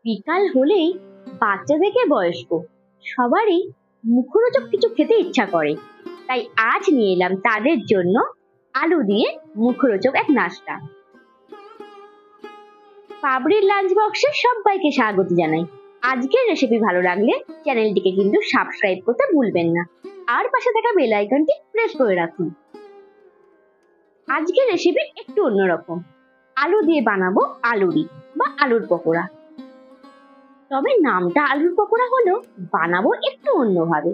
বিকাল হলেই বাচ্চা থেকে বয়স্ক সবারই মুখরোচক কিছু খেতে ইচ্ছা করে। তাই আজ নিয়ে এলাম তাদের জন্য আলু দিয়ে মুখরোচক এক নাস্তা। পাবড়ির লাঞ্চ বক্সে সবাইকে স্বাগত জানাই। আজকের রেসিপি ভালো লাগলে চ্যানেলটিকে কিন্তু সাবস্ক্রাইব করতে ভুলবেন না, আর পাশে থাকা বেল আইকনটি প্রেস করে রাখুন। আজকের রেসিপি একটু অন্যরকম। আলু দিয়ে বানাবো আলুরি বা আলুর পকোড়া। তবে নামটা আলুর পকোড়া হলেও বানাবো একটু অন্যভাবে।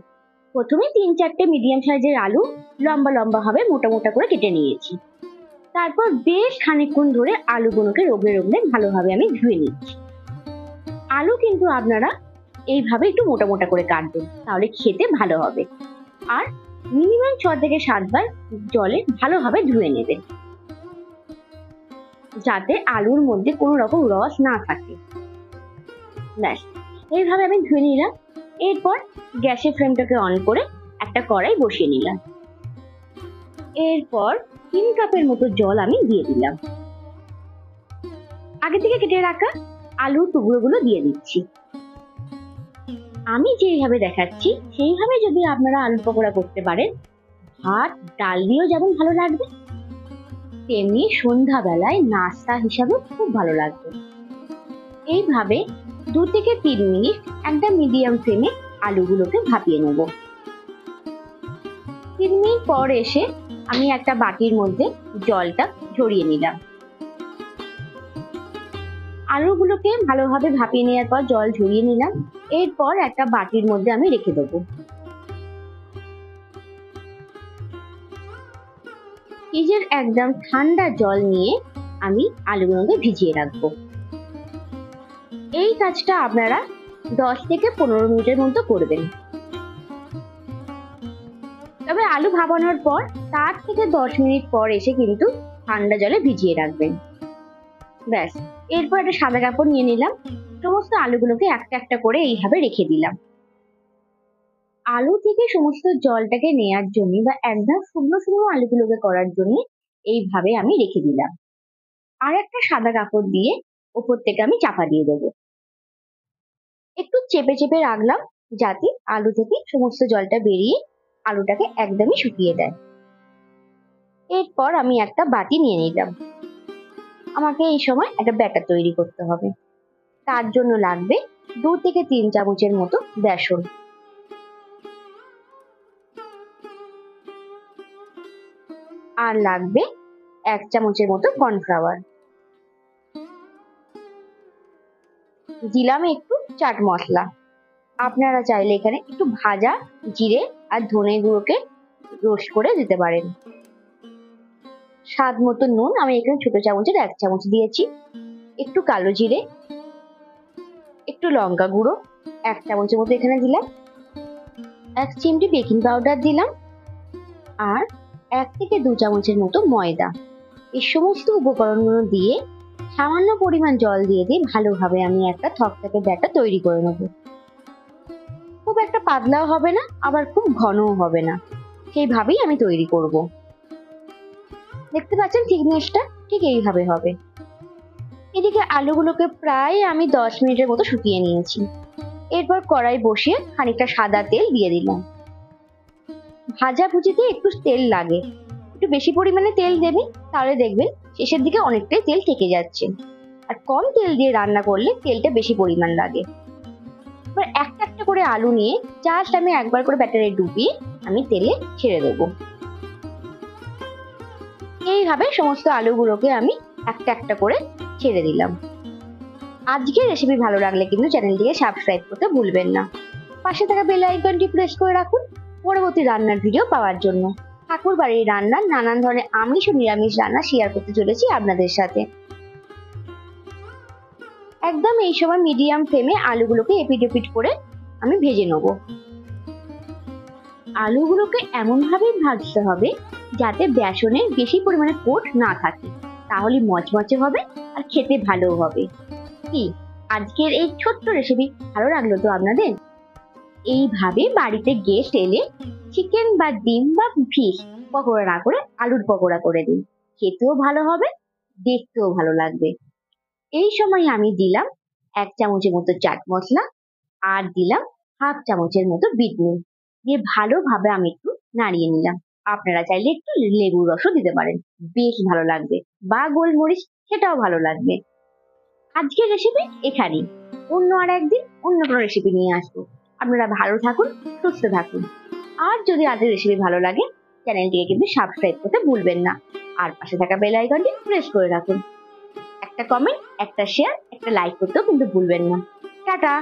প্রথমে 3-4টে মিডিয়াম সাইজের আলু লম্বা লম্বা ভাবে মোটা মোটা করে কেটে নিয়েছি। তারপর বেশ খানিকক্ষণ ধরে আলুগুলোকে রগড়ে রগড়ে ভালোভাবে আমি ধুয়ে নিচ্ছি। আলু কিন্তু আপনারা এইভাবে একটু মোটা মোটা করে কাটবেন, তাহলে খেতে ভালো হবে। আর মিনিমাম 6 থেকে 7 বার জলে ভালোভাবে ধুয়ে নেবেন, যাতে আলুর মধ্যে কোনো রকম রস না থাকে। ব্যাস, এইভাবে আমি ধুয়ে নিলাম। এরপর গ্যাসের ফ্লেমটাকে অন করে একটা কড়াই বসিয়ে নিলাম। এরপর 3 কাপের মতো জল আমি দিয়ে দিলাম। আগে থেকে কেটে রাখা আলুর টুকরোগুলো দিয়ে দিচ্ছি। আমি যেইভাবে দেখাচ্ছি সেইভাবে যদি আপনারা আলুর পকোড়া করতে পারেন, ভাত ডাল দিয়েও যেমন ভালো লাগবে, তেমনি সন্ধ্যাবেলায় নাস্তা হিসাবে খুব ভালো লাগবে। এইভাবে 2 থেকে 3 মিনিট একটা মিডিয়াম ফ্লেমে আলুগুলোকে ভাপিয়ে নেব। 3 মিনিট পর এসে আমি একটা বাটির মধ্যে জলটা ঝরিয়ে নিলাম। আলুগুলোকে ভালোভাবে ভাপিয়ে নেওয়ার পর জল ঝরিয়ে নিলাম। এরপর একটা বাটির মধ্যে আমি রেখে দেবো। ফ্রিজের একদম ঠান্ডা জল নিয়ে আমি আলুগুলোকে ভিজিয়ে রাখবো। এই কাজটা আপনারা 10 থেকে 15 মিনিটের মতো করবেন। তবে আলু ভাপানোর পর 7 থেকে 10 মিনিট পর এসে কিন্তু ঠান্ডা জলে ভিজিয়ে রাখবেন। ব্যাস, এরপর একটা সাদা কাপড় নিয়ে নিলাম। সমস্ত আলুগুলোকে একটা একটা করে এইভাবে রেখে দিলাম। আলু থেকে সমস্ত জলটাকে নেয়ার জন্য বা একদম শুকনো শুকনো আলুগুলোকে করার জন্য এইভাবে আমি রেখে দিলাম। আর একটা সাদা কাপড় দিয়ে ওপর থেকে আমি চাপা দিয়ে দেবো। একটু চেপে চেপে রাখলাম, যাতে আলু থেকে সমস্ত জলটা বেরিয়ে আলুটাকে একদমই শুকিয়ে দেয়। এরপর আমি একটা বাটি নিয়ে নিলাম। আমাকে এই সময় একটা ব্যাটার তৈরি করতে হবে। তার জন্য লাগবে 2 থেকে 3 চামচের মতো বেসন, আর লাগবে 1 চামচের মতো কর্নফ্লাওয়ার। দিলাম একটু চাট মশলা। আপনারা চাইলে এখানে একটু ভাজা জিরে আর ধনে গুঁড়োকে রোস্ট করে দিতে পারেন। স্বাদ মতো নুন আমি এখানে ছোট চামচের 1 চামচ দিয়েছি। একটু কালো জিরে, একটু লঙ্কা গুঁড়ো 1 চামচের মতো এখানে দিলাম। 1 চিমটি বেকিং পাউডার দিলাম, আর 1 থেকে 2 চামচের মতো ময়দা। এই সমস্ত উপকরণগুলো দিয়ে সামান্য পরিমাণ জল দিয়ে ভালোভাবে আমি একটা থকথকে ব্যাটার তৈরি করে নেব। খুব একটা পাতলাও হবে না, আবার খুব ঘনও হবে না, সেইভাবেই আমি তৈরি করব। দেখতে পাচ্ছেন থিকনেসটা ঠিক এইভাবে হবে। এদিকে আলুগুলোকে প্রায় আমি 10 মিনিটের মতো শুকিয়ে নিয়েছি। এরপর কড়াই বসিয়ে খানিকটা সাদা তেল দিয়ে দিলাম। ভাজাভুজিতে একটু তেল লাগে, একটু বেশি পরিমাণে তেল দেবেন, তাহলে দেখবেন শেষের দিকে অনেকটাই তেল থেকে যাচ্ছে। আর কম তেল দিয়ে রান্না করলে তেলটা বেশি পরিমাণ লাগে। এবার একটা একটা করে আলু নিয়ে জাস্ট আমি একবার করে ব্যাটারে ডুবিয়ে আমি তেলে ছেড়ে দেবো। এইভাবে সমস্ত আলুগুলোকে আমি একটা একটা করে ছেড়ে দিলাম। আজকের রেসিপি ভালো লাগলে কিন্তু চ্যানেলটিকে সাবস্ক্রাইব করতে ভুলবেন না। পাশে থাকা বেল আইকনটি প্রেস করে রাখুন পরবর্তী রান্নার ভিডিও পাওয়ার জন্য। ঠাকুর বাড়ির রান্নার নানান ধরনের আমিষ ও নিরামিষ রান্না শেয়ার করতে চলেছি আপনাদের সাথে। একদম এই সময় মিডিয়াম ফ্লেমে আলুগুলোকে এপিট ওপিট করে আমি ভেজে নেব। আলুগুলোকে এমন ভাবে ভাজতে হবে যাতে বেসনে বেশি পরিমাণে কোট না থাকে, তাহলে মচমচে হবে আর খেতে ভালো হবে। কি আজকের এই ছোট্ট রেসিপি ভালো লাগলো তো আপনাদের? এইভাবে বাড়িতে গেস্ট এলে চিকেন বা ডিম বা ফিশ পকোড়া না করে আলুর পকোড়া করে দিন, খেতেও ভালো হবে, দেখতেও ভালো লাগবে। এই সময় আমি দিলাম 1 চামচের মতো চাট মশলা, আর দিলাম 1/2 চামচের মতো বিট নুন দিয়ে ভালোভাবে আমি একটু নাড়িয়ে নিলাম। আপনারা চাইলে একটু লেবুর রসও দিতে পারেন, বেশ ভালো লাগবে, বা গোলমরিচ, সেটাও ভালো লাগবে। আজকের রেসিপি এখানেই, অন্য আর একদিন অন্য কোনো রেসিপি নিয়ে আসবো। আপনারা ভালো থাকুন, সুস্থ থাকুন। আর যদি আজকের রেসিপি ভালো লাগে, চ্যানেলটিকে কিন্তু সাবস্ক্রাইব করতে ভুলবেন না, আর পাশে থাকা বেল আইকনটি প্রেস করে রাখুন। একটা কমেন্ট, একটা শেয়ার, একটা লাইক করতেও কিন্তু ভুলবেন না। টাটা।